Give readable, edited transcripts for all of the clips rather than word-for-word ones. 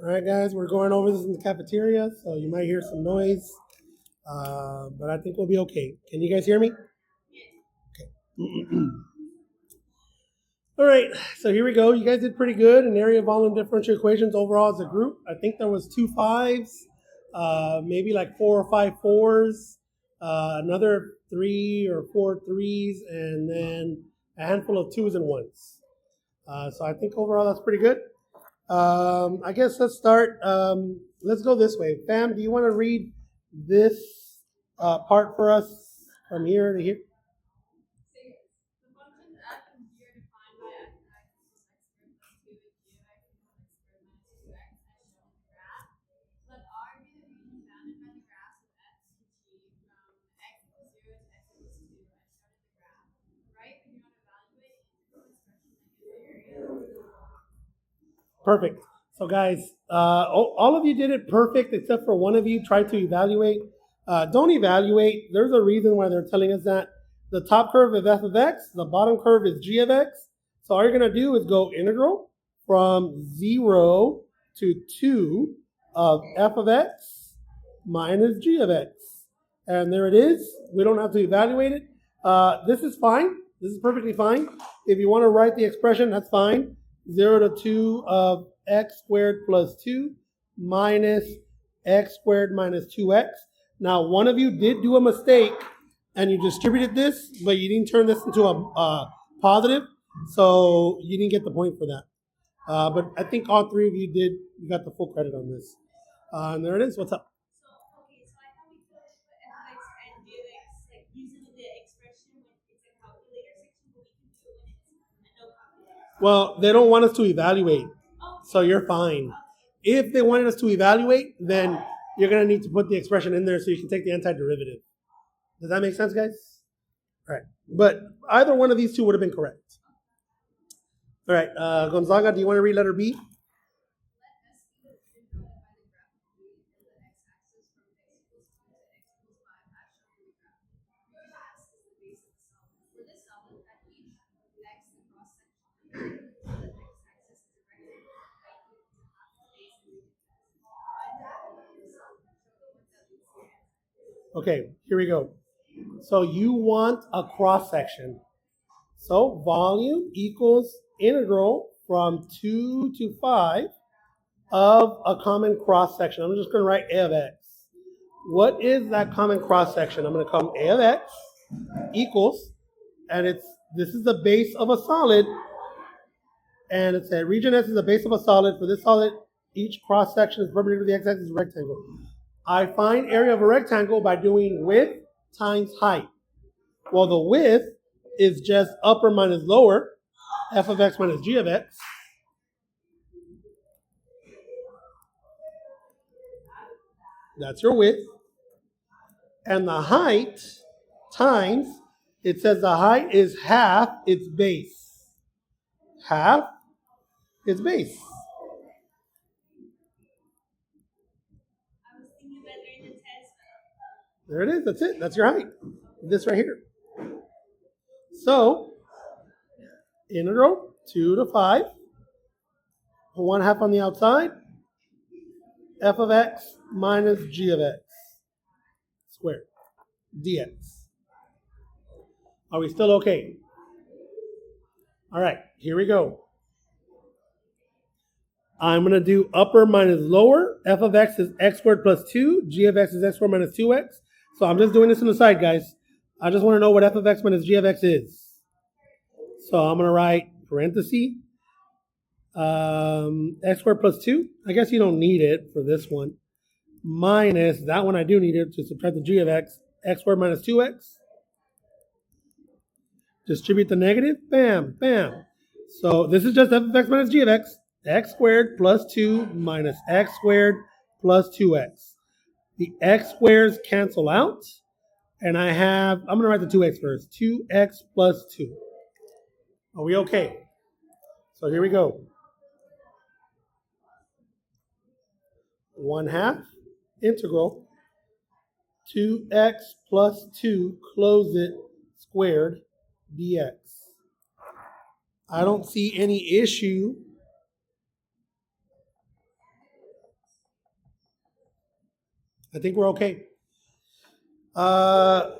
All right, guys, we're going over this in the cafeteria, so you might hear some noise, but I think we'll be okay. Can you guys hear me? Okay. All right, so here we go. You guys did pretty good in area of volume differential equations overall as a group. I think there was 2 5s, maybe like 4 or 5 4s, another 3 or 4 3s, and then a handful of 2s and 1s. So I think overall that's pretty good. I guess let's start. Let's go this way. Pam, do you want to read this part for us from here to here? Perfect. So, guys, all of you did it perfect except for one of you tried to evaluate. Don't evaluate. There's a reason why they're telling us that. The top curve is f of x, the bottom curve is g of x. So, all you're going to do is go integral from 0 to 2 of f of x minus g of x. And there it is. We don't have to evaluate it. This is fine. This is perfectly fine. If you want to write the expression, that's fine. 0 to 2 of x squared plus 2 minus x squared minus 2x. Now, one of you did do a mistake and you distributed this, but you didn't turn this into a positive, so you didn't get the point for that. But I think all three of you did. You got the full credit on this. And there it is. What's up? Well, they don't want us to evaluate, so you're fine. If they wanted us to evaluate, then you're going to need to put the expression in there so you can take the antiderivative. Does that make sense, guys? All right. But either one of these two would have been correct. All right. Gonzaga, do you want to read letter B? Okay, here we go. So you want a cross section. So volume equals integral from 2 to 5 of a common cross section. I'm just going to write a of x. What is that common cross section? I'm going to come a of x equals, and this is the base of a solid, and it's a region S is the base of a solid. For this solid, each cross section is perpendicular to the x-axis rectangle. I find area of a rectangle by doing width times height. Well, the width is just upper minus lower, f of x minus g of x. That's your width. And the height times, it says the height is half its base. Half its base. There it is. That's it. That's your height. This right here. So, integral 2 to 5. 1/2 on the outside. F of x minus g of x squared dx. Are we still okay? All right, here we go. I'm going to do upper minus lower. F of x is x squared plus 2. G of x is x squared minus 2x. So I'm just doing this on the side, guys. I just want to know what f of x minus g of x is. So I'm going to write parenthesis. X squared plus 2. I guess you don't need it for this one. Minus, that one I do need it to subtract the g of x. X squared minus 2x. Distribute the negative. Bam, bam. So this is just f of x minus g of x. X squared plus 2 minus x squared plus 2x. The x squares cancel out. And I'm going to write the 2x first. 2x plus 2. Are we okay? So here we go. 1/2 integral 2x plus 2, close it, squared dx. I don't see any issue I think we're okay. Uh,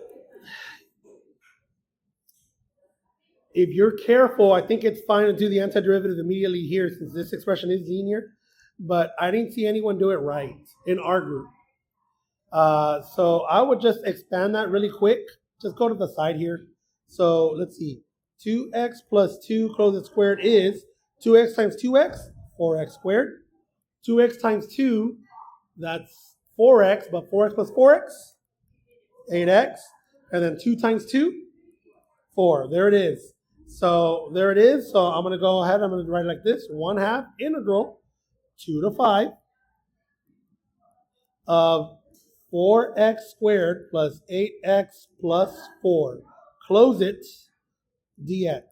if you're careful, I think it's fine to do the antiderivative immediately here since this expression is linear. But I didn't see anyone do it right in our group. So I would just expand that really quick. Just go to the side here. So let's see. 2x plus 2 close it squared is 2x times 2x, 4x squared. 2x times 2, that's 4x, but 4x plus 4x, 8x. And then 2 times 2, 4. There it is. So there it is. So I'm going to go ahead. I'm going to write it like this. 1/2 integral 2 to 5 of 4x squared plus 8x plus 4. Close it, dx.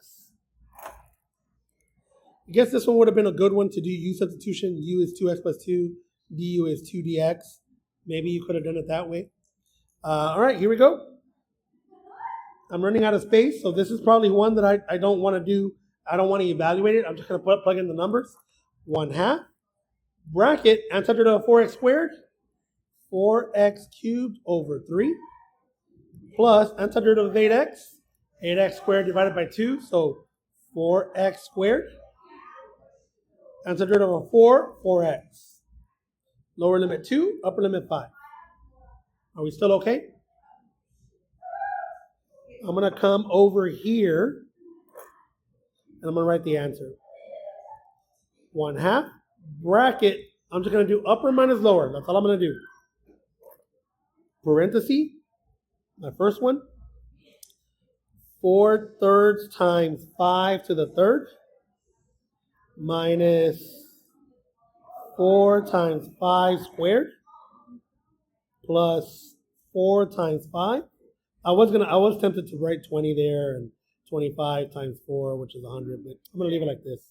I guess this one would have been a good one to do u substitution. U is 2x plus 2. Du is 2 dx. Maybe you could have done it that way. All right, here we go. I'm running out of space, so this is probably one that I don't want to do. I don't want to evaluate it. I'm just going to plug in the numbers. 1/2 bracket antiderivative of 4x squared, 4x cubed over 3 plus antiderivative of 8x, 8x squared divided by 2, so 4x squared. Antiderivative of 4, 4x. Lower limit 2, upper limit 5. Are we still okay? I'm going to come over here and I'm going to write the answer. 1/2 bracket. I'm just going to do upper minus lower. That's all I'm going to do. Parenthesis, my first one. 4/3 times 5 to the third minus 4 times 5 squared plus 4 times 5. I was tempted to write 20 there and 25 times 4, which is 100, but I'm going to leave it like this.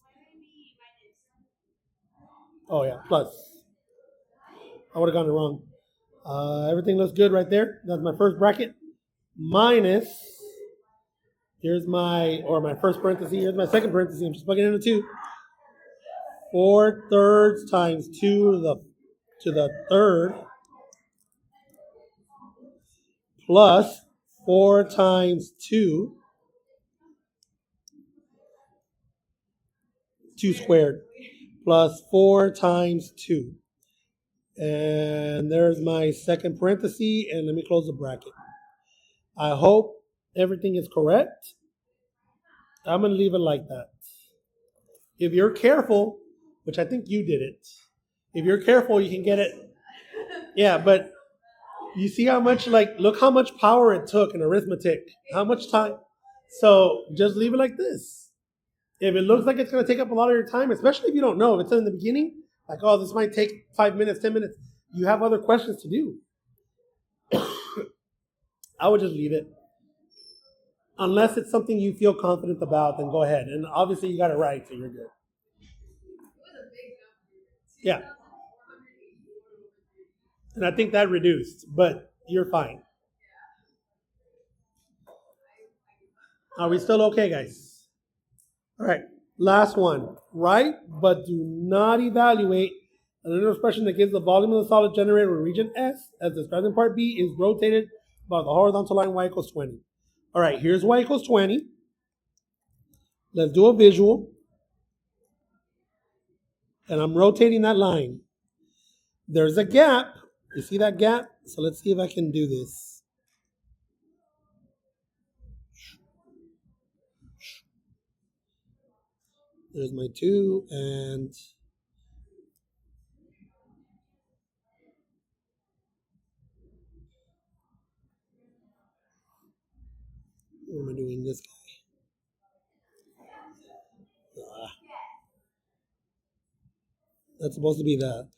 Oh, yeah, plus. I would have gotten it wrong. Everything looks good right there. That's my first bracket. Minus, here's my first parenthesis. Here's my second parenthesis. I'm just plugging in a 2. 4/3 times 2 to the third plus 4 times 2 squared plus 4 times 2. And there's my second parenthesis, and let me close the bracket. I hope everything is correct. I'm going to leave it like that. If you're careful, which I think you did it, if you're careful, you can get it. Yeah, but you see how much, look how much power it took in arithmetic. How much time. So just leave it like this. If it looks like it's going to take up a lot of your time, especially if you don't know, if it's in the beginning, like, oh, this might take 5 minutes, 10 minutes, you have other questions to do. I would just leave it. Unless it's something you feel confident about, then go ahead. And obviously you got it right, so you're good. Yeah. And I think that reduced, but you're fine. Are we still okay, guys? All right, last one. Write, but do not evaluate an linear expression that gives the volume of the solid generated with region S, as described in part B, is rotated about the horizontal line y equals 20. All right, here's y equals 20. Let's do a visual. And I'm rotating that line. There's a gap. You see that gap? So let's see if I can do this. There's my 2, and what am I doing? This guy. That's supposed to be that.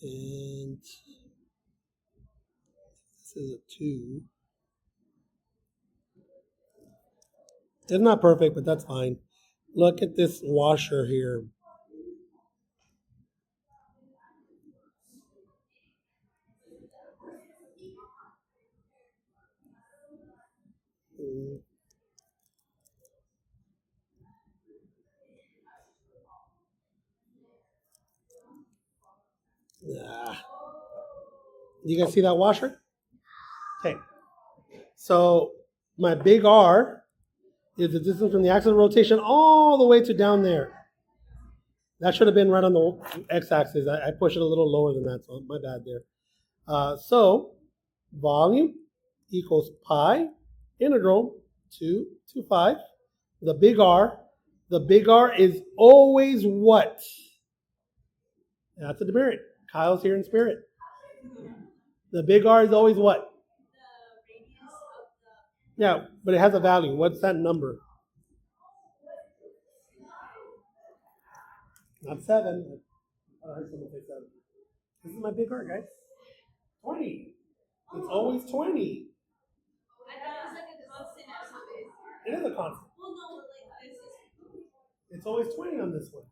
And this is a 2. It's not perfect, but that's fine. Look at this washer here. You guys see that washer? Okay. So my big R is the distance from the axis of rotation all the way to down there. That should have been right on the x-axis. I pushed it a little lower than that, so my bad there. So volume equals pi integral 2 to 5. The big R is always what? That's a demerit. Kyle's here in spirit. The big R is always what? Yeah, but it has a value. What's that number? Not 7. I heard someone say 7. This is my big R, guys. 20. It's always 20. I thought it was like a constant or something. It is a constant. Well, no, like this is. It's always 20 on this one.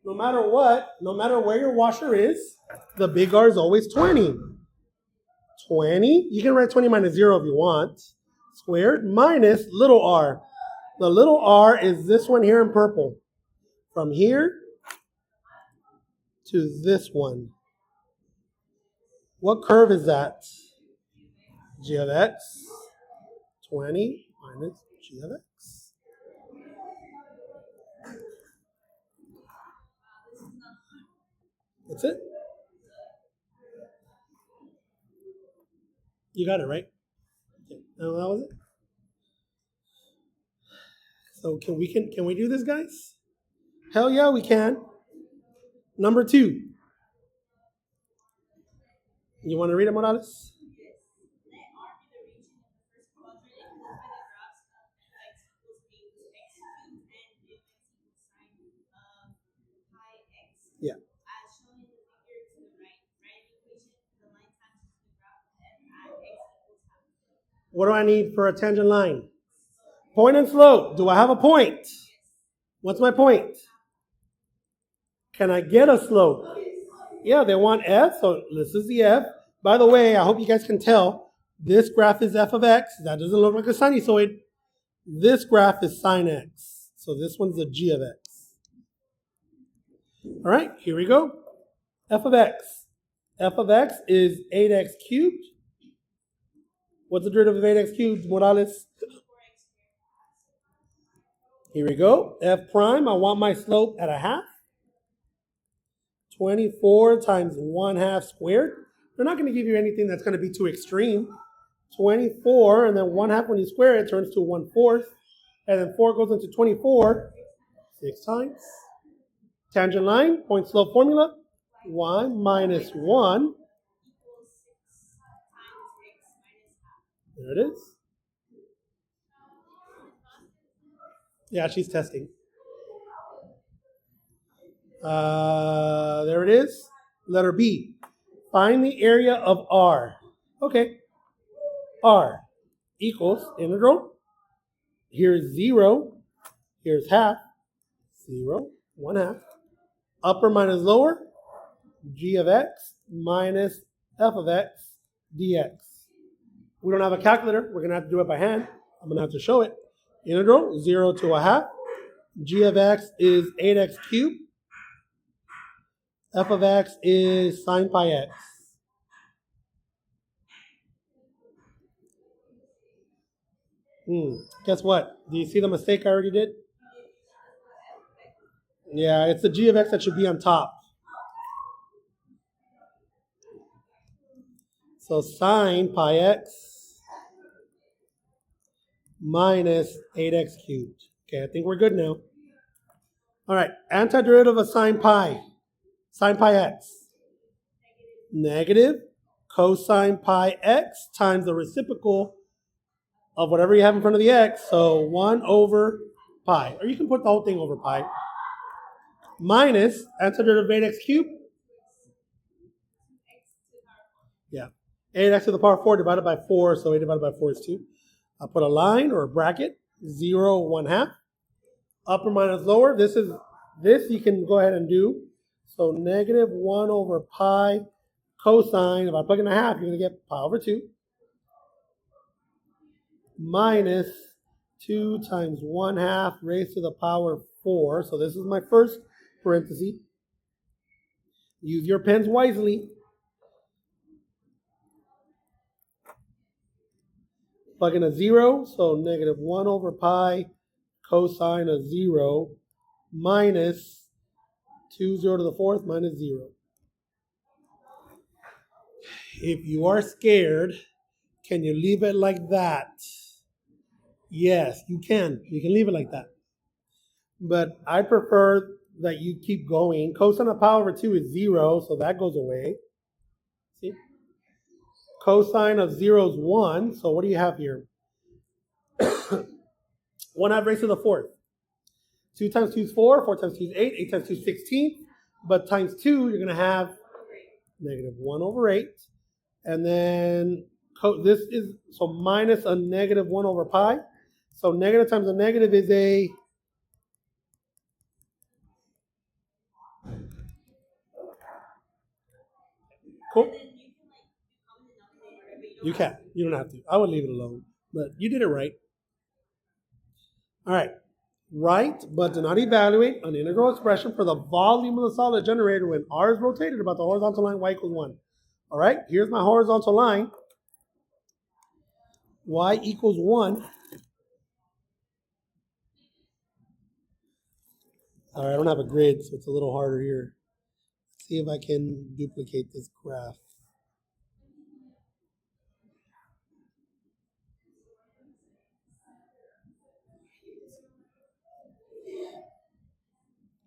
No matter what, no matter where your washer is, the big R is always 20. 20, you can write 20 minus 0 if you want. Squared minus little r. The little r is this one here in purple. From here to this one. What curve is that? G of x. 20 minus g of x. That's it. You got it, right? Okay. That was it. So can we do this, guys? Hell yeah, we can. Number 2. You want to read it, Morales? Yeah. What do I need for a tangent line? Point and slope. Do I have a point? What's my point? Can I get a slope? Yeah, they want f, so this is the f. By the way, I hope you guys can tell, this graph is f of x. That doesn't look like a sinusoid. This graph is sine x. So this one's a g of x. All right, here we go. F of x. F of x is 8x cubed. What's the derivative of 8x cubed, Morales? Here we go. F prime, I want my slope at a half. 24 times 1/2 squared. They're not going to give you anything that's going to be too extreme. 24, and then 1/2 when you square it turns to 1/4. And then 4 goes into 24 6 times. Tangent line, point slope formula. Y minus 1. There it is. Yeah, she's testing. There it is. Letter B. Find the area of R. Okay. R equals integral. Here's 0. Here's half. 0, 1/2. Upper minus lower. G of x minus f of x dx. We don't have a calculator. We're going to have to do it by hand. I'm going to have to show it. Integral 0 to 1/2. G of x is 8x cubed. F of x is sine pi x. Guess what? Do you see the mistake I already did? Yeah, it's the g of x that should be on top. So sine pi x minus 8x cubed. Okay, I think we're good now. All right, antiderivative of sine pi x. Negative cosine pi x times the reciprocal of whatever you have in front of the x. So 1 over pi. Or you can put the whole thing over pi. Minus antiderivative of 8x cubed. Yeah. 8x to the power 4 divided by 4. So 8 divided by 4 is 2. I'll put a line or a bracket. 0, 1/2. Upper minus lower. This you can go ahead and do. So negative 1 over pi cosine. If I plug in a half, you're going to get pi over 2. Minus 2 times 1/2 raised to the power 4. So this is my first parenthesis. Use your pens wisely. Plug in a 0, so negative 1 over pi cosine of 0 minus 2, 0 to the fourth minus 0. If you are scared, can you leave it like that? Yes, you can. You can leave it like that. But I prefer that you keep going. Cosine of pi over 2 is 0, so that goes away. See? Cosine of 0 is 1, so what do you have here? 1 half raised to the fourth. 2 times 2 is 4, 4 times 2 is 8, 8 times 2 is 16. But times 2, you're going to have negative 1 over 8. And then this is, so minus a negative 1 over pi. So negative times a negative is a cool. You can. You don't have to. I would leave it alone. But you did it right. All right. Write, but do not evaluate an integral expression for the volume of the solid generated when r is rotated about the horizontal line y equals 1. All right. Here's my horizontal line. Y equals 1. All right. I don't have a grid, so it's a little harder here. Let's see if I can duplicate this graph.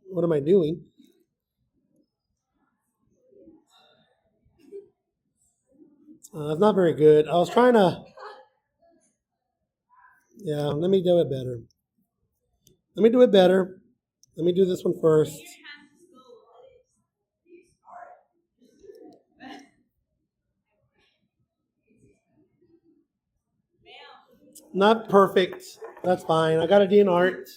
What am I doing? It's not very good. I was trying to. Yeah, let me do it better. Let me do it better. Let me do this one first. Not perfect. That's fine. I got a D in art.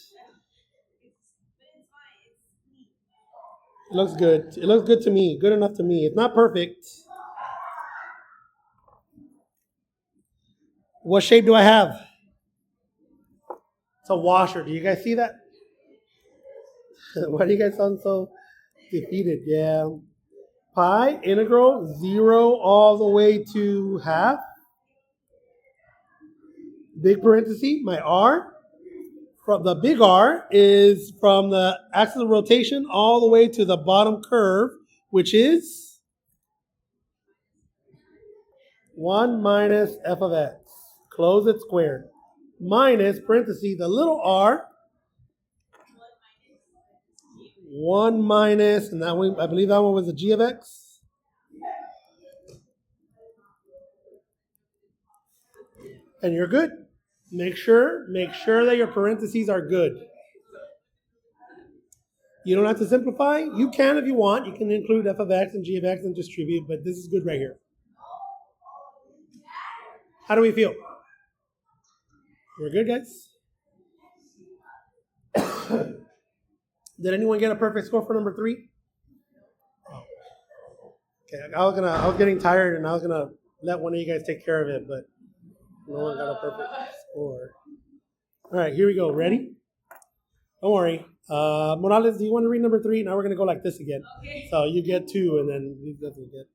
It looks good. It looks good to me. Good enough to me. It's not perfect. What shape do I have? It's a washer. Do you guys see that? Why do you guys sound so defeated? Yeah. Pi integral 0 all the way to half. Big parenthesis, my r. From the big R is from the axis of rotation all the way to the bottom curve, which is 1 minus f of x. Close it squared. Minus, parenthesis, the little r. 1 minus, and that one, I believe that one was the g of x. And you're good. Make sure that your parentheses are good. You don't have to simplify. You can if you want. You can include f of x and g of x and distribute, but this is good right here. How do we feel? We're good, guys? Did anyone get a perfect score for number 3? Oh. Okay, I was getting tired and I was gonna let one of you guys take care of it, but no one got a perfect score. All right, here we go. Ready? Don't worry. Morales, do you want to read number 3? Now we're gonna go like this again. Okay. So you get 2, and then these guys will get.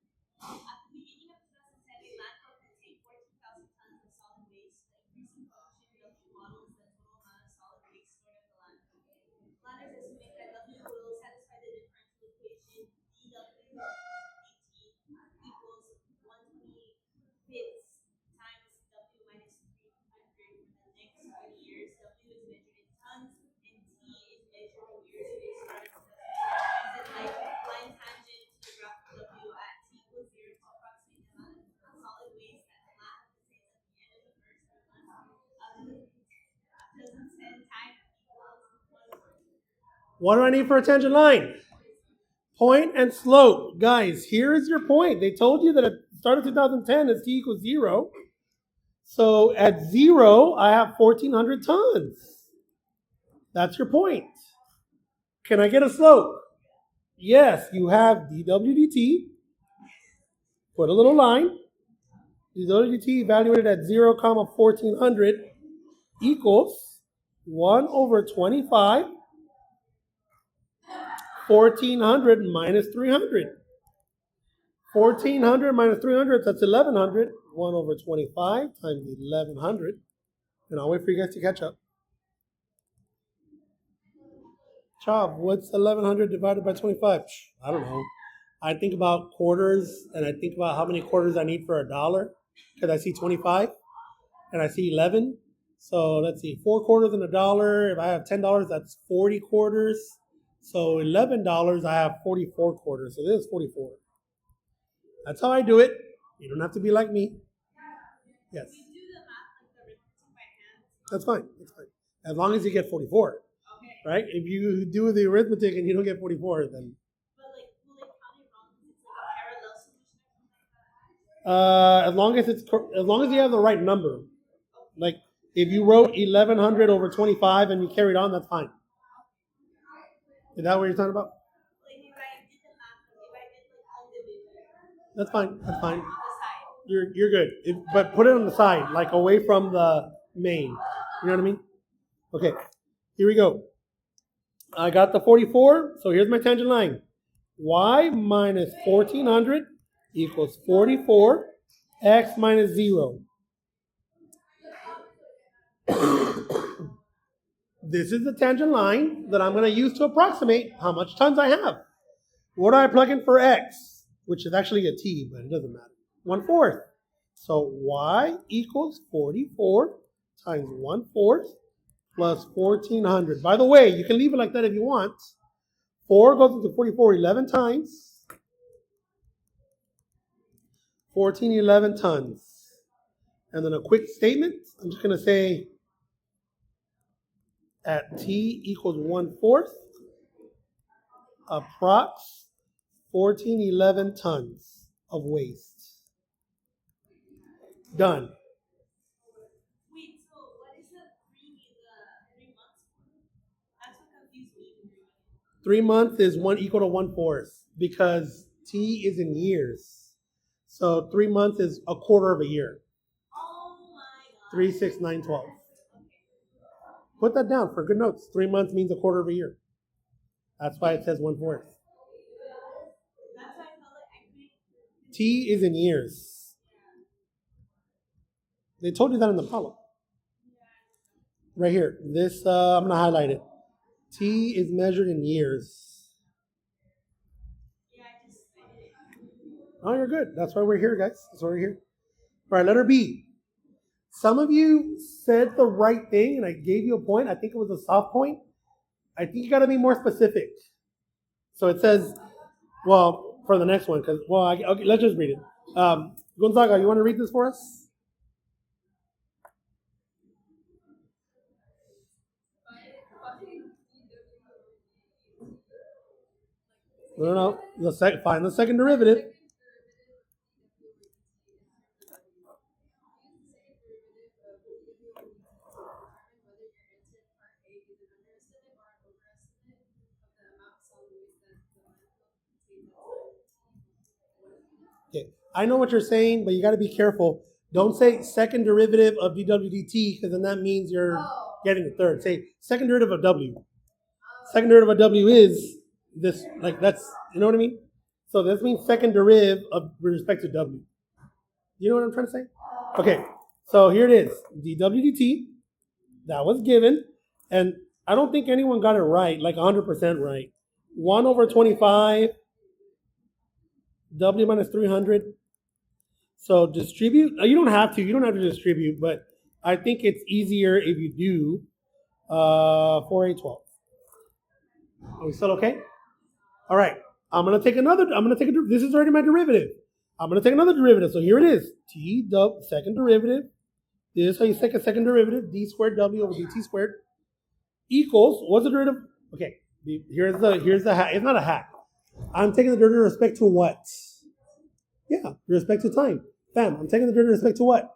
What do I need for a tangent line? Point and slope. Guys, here's your point. They told you that at the start of 2010, it's t equals 0. So at 0, I have 1,400 tons. That's your point. Can I get a slope? Yes, you have dw dt. Put a little line. dw dt evaluated at 0, 1,400 equals 1 over 25. 1,400 minus 300. 1400 minus 300, that's 1100. 1 over 25 times 1100. And I'll wait for you guys to catch up. Chav, what's 1100 divided by 25? I don't know. I think about quarters, and I think about how many quarters I need for $1, because I see 25 and I see 11. So let's see, 4 quarters and $1. If I have $10, that's 40 quarters. So $11, I have 44 quarters. So this is 44. That's how I do it. You don't have to be like me. Yes. We do the math like the arithmetic by hand. That's fine. That's fine. As long as you get 44. Okay. Right? If you do the arithmetic and you don't get 44, then. But like, will they count it wrong because it's like a parallel solution or something like that? As long as you have the right number. Like if you wrote 1100 over 25 and you carried on, that's fine. Is that what you're talking about? Like if I did the math, if I did like all division That's fine. That's fine. on the side. You're good. But put it on the side, like away from the main. You know what I mean? Okay. Here we go. I got the 44. So here's my tangent line. Y minus 1400 equals 44. X minus 0. This is the tangent line that I'm going to use to approximate how much tons I have. What do I plug in for X? Which is actually a T, but it doesn't matter. 1/4. So Y equals 44 times 1/4 plus 1400. By the way, you can leave it like that if you want. 4 goes into 44 11 times. 1411 tons. And then a quick statement. I'm just going to say at T equals 1/4, approx 1411 tons of waste. Done. Wait, so what is the 3 months? That's what confused me. 3 months is equal to 1/4 because T is in years. So 3 months is a quarter of a year. Oh my god. 3, 6, 9, 12. Put that down for good notes. 3 months means a quarter of a year. That's why it says 1/4. That's why I felt like I couldn't. T is in years. They told you that in the problem. Right here. This, I'm going to highlight it. T is measured in years. Yeah, I just. Oh, you're good. That's why we're here, guys. That's why we're here. All right, letter B. Some of you said the right thing, and I gave you a point. I think it was a soft point. I think you got to be more specific. So it says, well, for the next one, because, well, okay, let's just read it. Gonzaga, you want to read this for us? No. Find the second derivative. Okay, I know what you're saying, but you got to be careful. Don't say second derivative of dWdt, because then that means you're getting the third. Say second derivative of W. Second derivative of W is this, like that's, you know what I mean? So this means second derivative of with respect to W. You know what I'm trying to say? Okay, so here it is. dW dt, that was given. And I don't think anyone got it right, like 100% right. 1 over 25, W minus 300. So distribute, you don't have to distribute, but I think it's easier if you do 4A12. Are we still okay? All right, this is already my derivative. I'm going to take another derivative. So here it is. T dub, second derivative. This is how you take a second derivative. D squared W over dt squared equals, what's the derivative? Okay, here's the hack. It's not a hack. I'm taking the derivative with respect to what? Yeah, with respect to time. Fam, I'm taking the derivative with respect to what?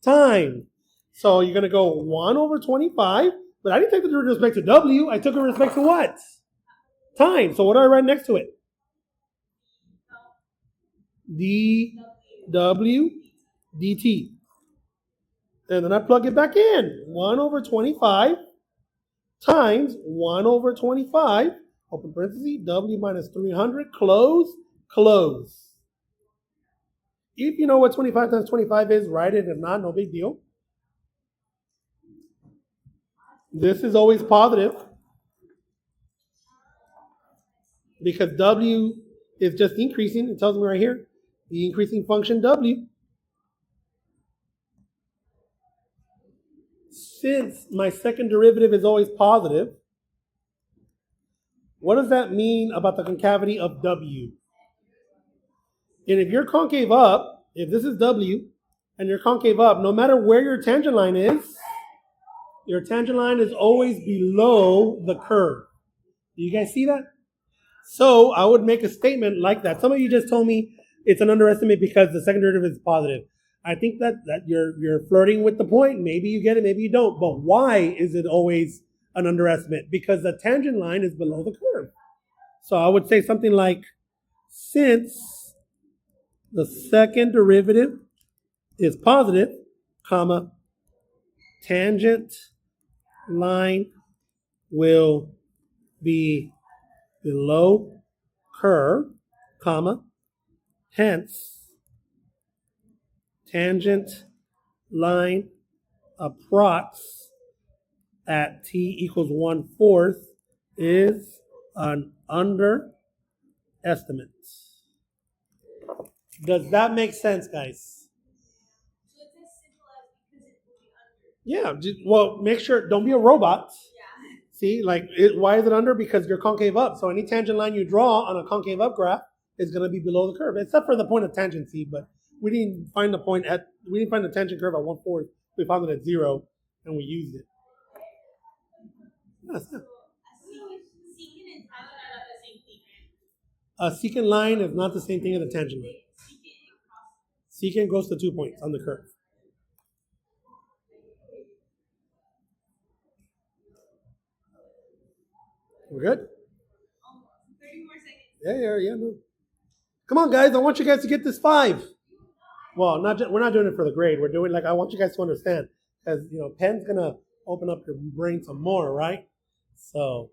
Time. So you're going to go 1 over 25, but I didn't take the derivative with respect to W. I took it with respect to what? Time. So what do I write next to it? dW dt. And then I plug it back in. 1 over 25 times 1 over 25, open parenthesis, W minus 300, close. If you know what 25 times 25 is, write it. If not, no big deal. This is always positive because W is just increasing. It tells me right here, the increasing function W. Since my second derivative is always positive, what does that mean about the concavity of W? And if you're concave up, if this is W and you're concave up, no matter where your tangent line is, your tangent line is always below the curve. Do you guys see that? So I would make a statement like that. Some of you just told me it's an underestimate because the second derivative is positive. I think that you're flirting with the point. Maybe you get it, maybe you don't. But why is it always an underestimate? Because the tangent line is below the curve. So I would say something like, since the second derivative is positive, comma, tangent line will be below curve, comma, hence tangent line approx at t equals 1/4 is an underestimate. Does that make sense, guys? So it's as simple as because it will be under. Yeah, well, make sure, don't be a robot. Yeah. See, why is it under? Because you're concave up. So any tangent line you draw on a concave up graph is going to be below the curve, except for the point of tangency. But we didn't find the tangent curve at 1/4. We found it at 0, and we used it. Yes, yeah. Secant and tangent are not the same thing, right? A secant line is not the same thing as a tangent line. Secant goes to 2 points on the curve. We're good? 30 more seconds. Yeah, no. Come on, guys. I want you guys to get this 5. Well, we're not doing it for the grade. We're doing I want you guys to understand, because pen's gonna open up your brain some more, right? So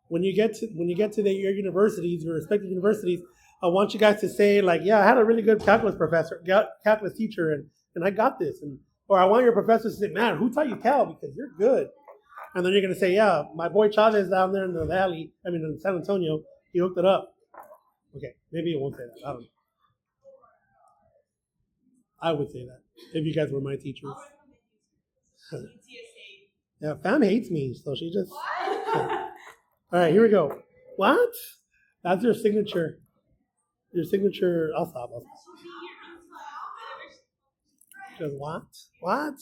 when you get to your universities, your respective universities, I want you guys to say yeah, I had a really good calculus teacher, and I got this, or I want your professors to say, man, who taught you cal, because you're good. And then you're gonna say, yeah, my boy Chavez down there in the valley, in San Antonio, he hooked it up. Okay, maybe you won't say that. I don't know. I would say that if you guys were my teachers. Yeah, fam hates me, so she just. All right, here we go. What? That's your signature. Your signature. I'll stop. Just what? What?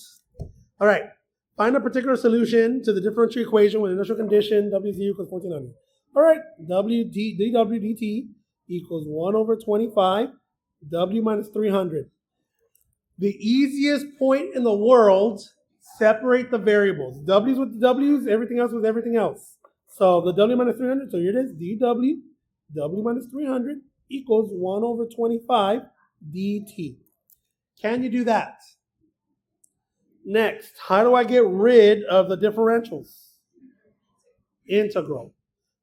All right. Find a particular solution to the differential equation with initial condition WZ equals 1400. All right. dw dt equals 1/25 W minus 300. The easiest point in the world, separate the variables. W's with the W's, everything else with everything else. So the W minus 300, so here it is, dW, W minus 300 equals 1/25 dt. Can you do that? Next, how do I get rid of the differentials? Integral.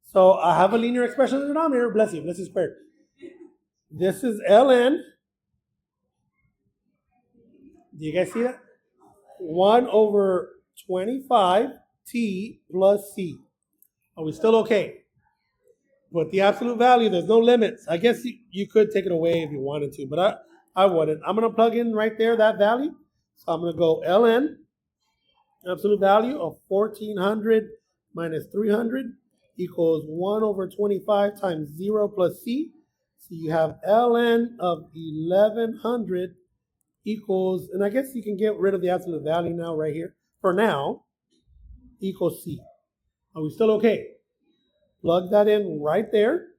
So I have a linear expression in the denominator, bless you squared. This is ln. Do you guys see that? 1/25 t plus c. Are we still okay? But the absolute value, there's no limits. I guess you could take it away if you wanted to, but I wouldn't. I'm going to plug in right there that value. So I'm going to go ln, absolute value of 1400 minus 300 equals 1/25 times 0 plus c. So you have ln of 1100 equals, and I guess you can get rid of the absolute value now right here. For now, equals c. Are we still okay? Plug that in right there.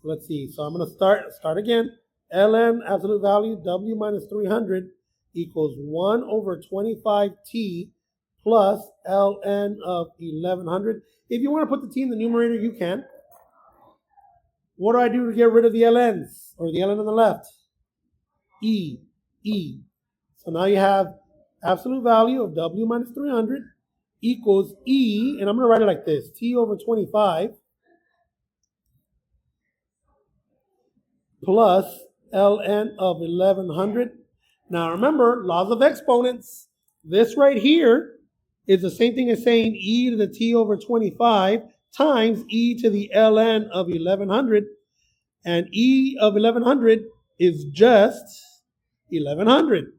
Let's see. So I'm going to start again. ln absolute value W minus 300 equals 1/25 t plus ln of 1100. If you want to put the t in the numerator, you can. What do I do to get rid of the ln's, or the ln on the left? E. So now you have absolute value of W minus 300 equals E, and I'm going to write it like this, T/25 plus ln of 1100. Now remember, laws of exponents. This right here is the same thing as saying e to the t over 25 times e to the ln of 1100. And e of 1100 is just 1100.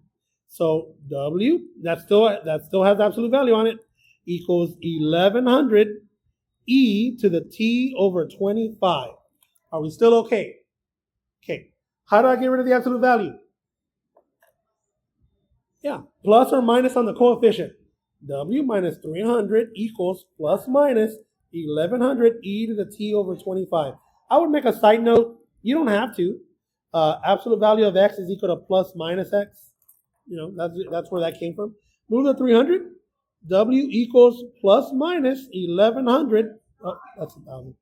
So w, that still has absolute value on it, equals 1100 e to the t over 25. Are we still okay? Okay. How do I get rid of the absolute value? Yeah, plus or minus on the coefficient. W minus 300 equals plus minus 1100 e to the t over 25. I would make a side note. You don't have to. Absolute value of x is equal to plus minus x. You know, that's where that came from. Move the 300. W equals plus minus 1100. Oh, that's 1,000.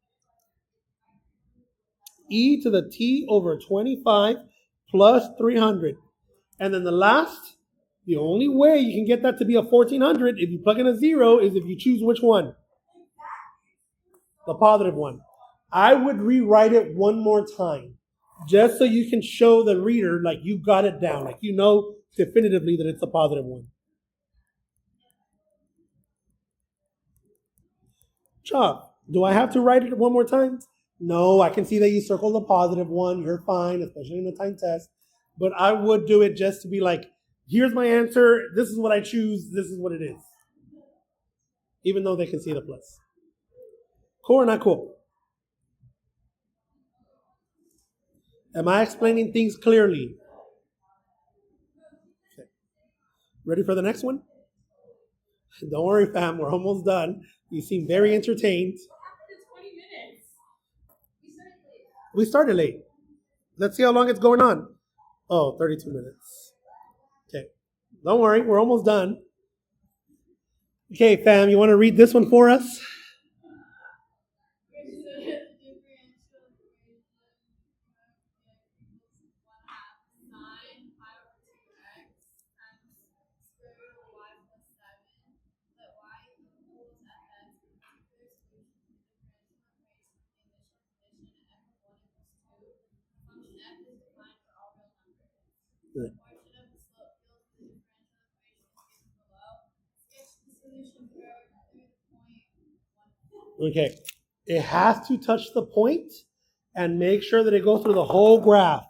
E to the t over 25 plus 300. And then the only way you can get that to be a 1400 if you plug in a 0 is if you choose which one? The positive one. I would rewrite it one more time just so you can show the reader like you got it down, like you know definitively that it's a positive one. Chop, do I have to write it one more time? No, I can see that you circled the positive one. You're fine, especially in the time test. But I would do it just to be like, here's my answer. This is what I choose. This is what it is. Even though they can see the plus. Cool or not cool? Am I explaining things clearly? Okay. Ready for the next one? Don't worry, fam. We're almost done. You seem very entertained. After 20 minutes. We started late. Let's see how long it's going on. Oh, 32 minutes. Okay. Don't worry. We're almost done. Okay, fam. You want to read this one for us? Good. Okay. It has to touch the point and make sure that it goes through the whole graph.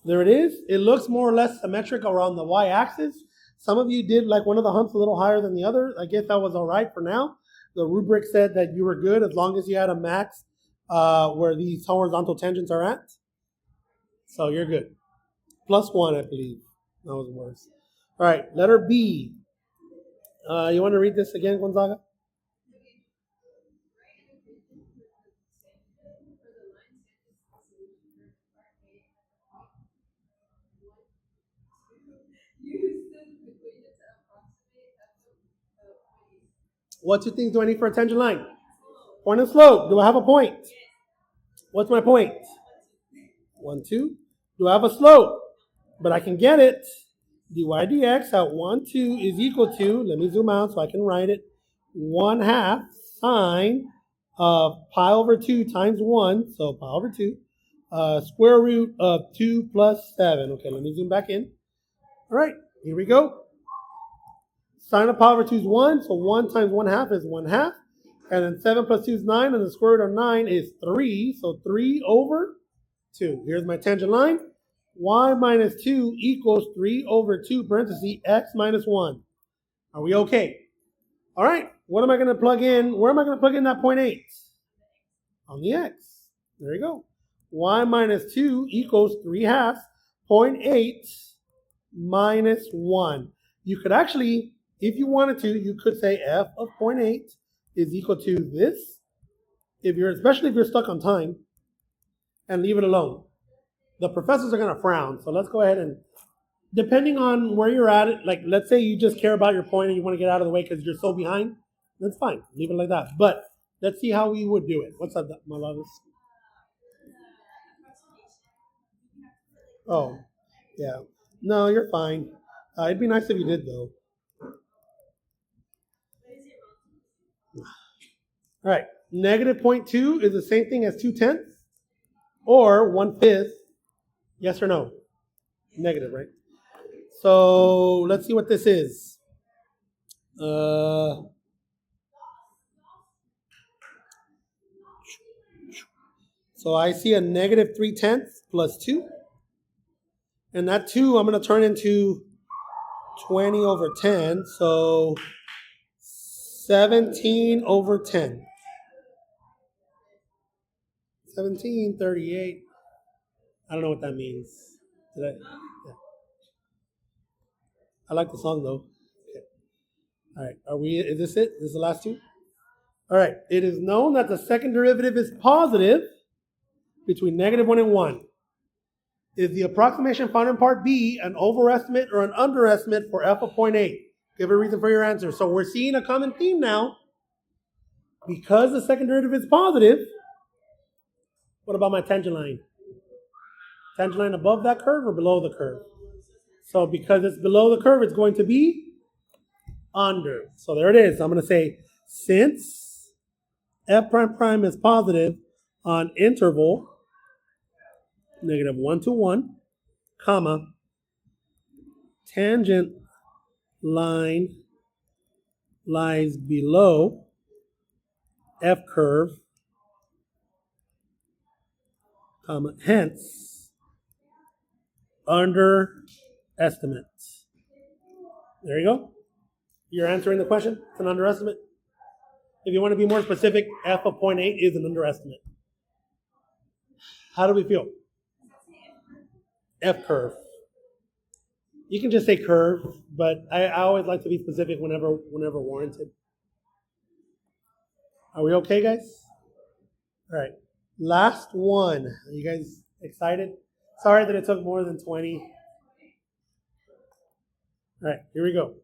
There it is. It looks more or less symmetric around the y-axis. Some of you did like one of the humps a little higher than the other. I guess that was all right for now. The rubric said that you were good as long as you had a max where these horizontal tangents are at. So you're good. +1, I believe. That was worse. All right, letter B. You want to read this again, Gonzaga? What two things do I need for a tangent line? Point and slope. Do I have a point? What's my point? 1, 2. Do I have a slope? But I can get it. dy dx at 1, 2 is equal to, let me zoom out so I can write it, 1/2 sine of pi over 2 times 1, so pi over 2, square root of 2 plus 7. Okay, let me zoom back in. All right, here we go. Sine of pi over 2 is 1, so 1 times 1/2 is 1/2. And then 7 plus 2 is 9, and the square root of 9 is 3, so 3 over 2. Here's my tangent line. Y minus 2 equals 3 over 2 parentheses x minus 1. Are we okay? All right, what am I going to plug in? Where am I going to plug in that 0.8? On the x. There you go. Y minus 2 equals 3/2. 0.8 minus 1. You could actually, if you wanted to, you could say f of 0.8 is equal to this, especially if you're stuck on time, and leave it alone. The professors are going to frown, so let's go ahead and, depending on where you're at, like let's say you just care about your point and you want to get out of the way because you're so behind, that's fine. Leave it like that. But let's see how we would do it. What's up, my loves? Oh, yeah. No, you're fine. It'd be nice if you did, though. All right. Negative 0.2 is the same thing as 2/10 or 1/5. Yes or no? Negative, right? So let's see what this is. So I see a negative 3/10 plus 2. And that 2 I'm going to turn into 20 over 10. So 17 over 10. 1738. I don't know what that means. Did I? Yeah. I like the song though. Okay. All right. Is this it? This is the last two? All right. It is known that the second derivative is positive between -1 and 1. Is the approximation found in part B an overestimate or an underestimate for f of 0.8? Give a reason for your answer. So we're seeing a common theme now. Because the second derivative is positive, what about my tangent line? Tangent line above that curve or below the curve? So because it's below the curve, it's going to be under. So there it is. I'm going to say since f prime prime is positive on interval -1 to 1, comma, tangent line lies below f curve, comma, hence underestimate. There you go. You're answering the question. It's an underestimate. If you want to be more specific, f of 0.8 is an underestimate. How do we feel? F curve. You can just say curve, but I always like to be specific whenever warranted. Are we okay, guys? All right. Last one. Are you guys excited? Sorry that it took more than 20. All right, here we go.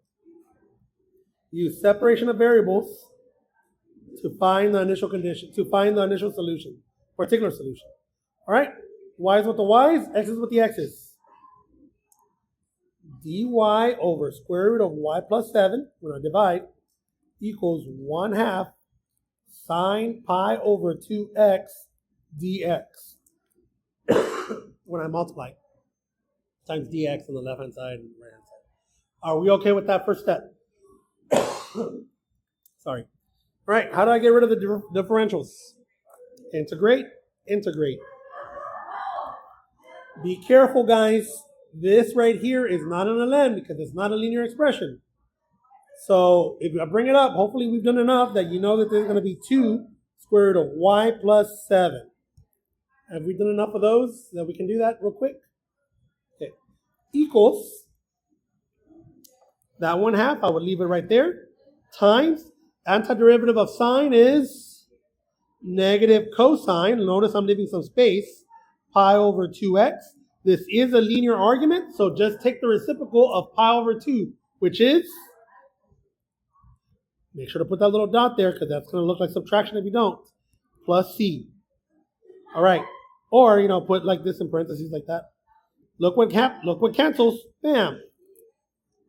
Use separation of variables to find the initial condition, to find the initial solution, particular solution. All right, y's with the y's, x's with the x's. dy over square root of y plus 7, when I divide, equals 1/2 sine pi over 2x dx. When I multiply, times dx on the left-hand side and right-hand side. Are we okay with that first step? Sorry. All right, how do I get rid of the differentials? Integrate, integrate. Be careful, guys. This right here is not an ln because it's not a linear expression. So if I bring it up, hopefully we've done enough that you know that there's going to be 2 square root of y plus 7. Have we done enough of those that we can do that real quick? Okay. Equals that 1/2, I would leave it right there, times antiderivative of sine is negative cosine. Notice I'm leaving some space, pi over 2x. This is a linear argument, so just take the reciprocal of pi over 2, which is, make sure to put that little dot there because that's going to look like subtraction if you don't, plus c. All right. Or, put like this in parentheses like that. Look what cancels. Bam.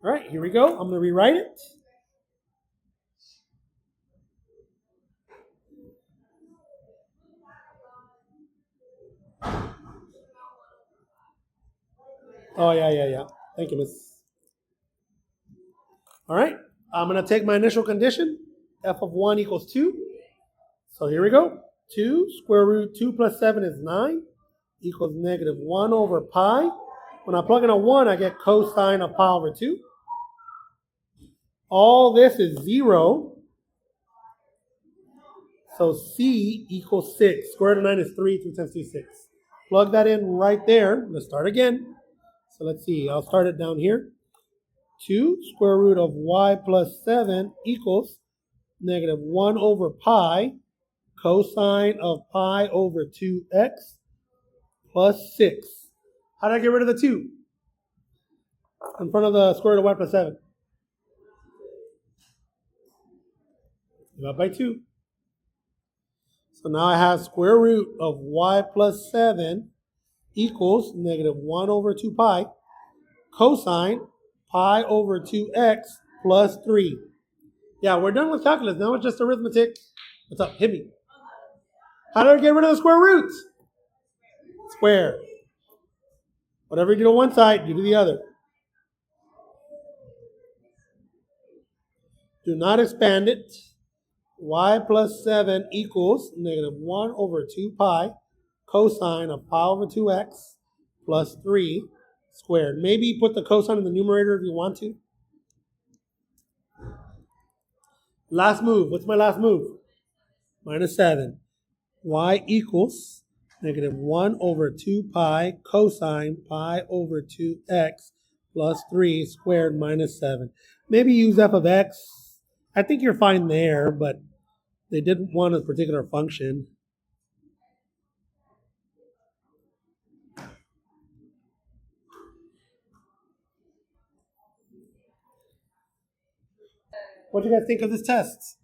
All right, here we go. I'm going to rewrite it. Oh, yeah. Thank you, miss. All right, I'm going to take my initial condition. F of 1 equals 2. So here we go. 2 square root 2 plus 7 is 9 equals negative 1 over pi. When I plug in a 1, I get cosine of pi over 2. All this is 0. So c equals 6. Square root of 9 is 3. 3 times 2 is 6. Plug that in right there. Let's start again. So let's see. I'll start it down here. 2 square root of y plus 7 equals negative 1 over pi cosine of pi over 2x plus 6. How did I get rid of the 2 in front of the square root of y plus 7? Divide by 2. So now I have square root of y plus 7 equals negative 1 over 2 pi cosine pi over 2x plus 3. Yeah, we're done with calculus. Now it's just arithmetic. What's up? Hit me. How do I get rid of the square roots? Square. Whatever you do on one side, you do the other. Do not expand it. Y plus 7 equals negative 1 over 2 pi cosine of pi over 2x plus 3 squared. Maybe put the cosine in the numerator if you want to. Last move. What's my last move? Minus 7. Y equals negative 1 over 2 pi cosine pi over 2x plus 3 squared minus 7. Maybe use f of x. I think you're fine there, but they didn't want a particular function. What do you guys think of this test?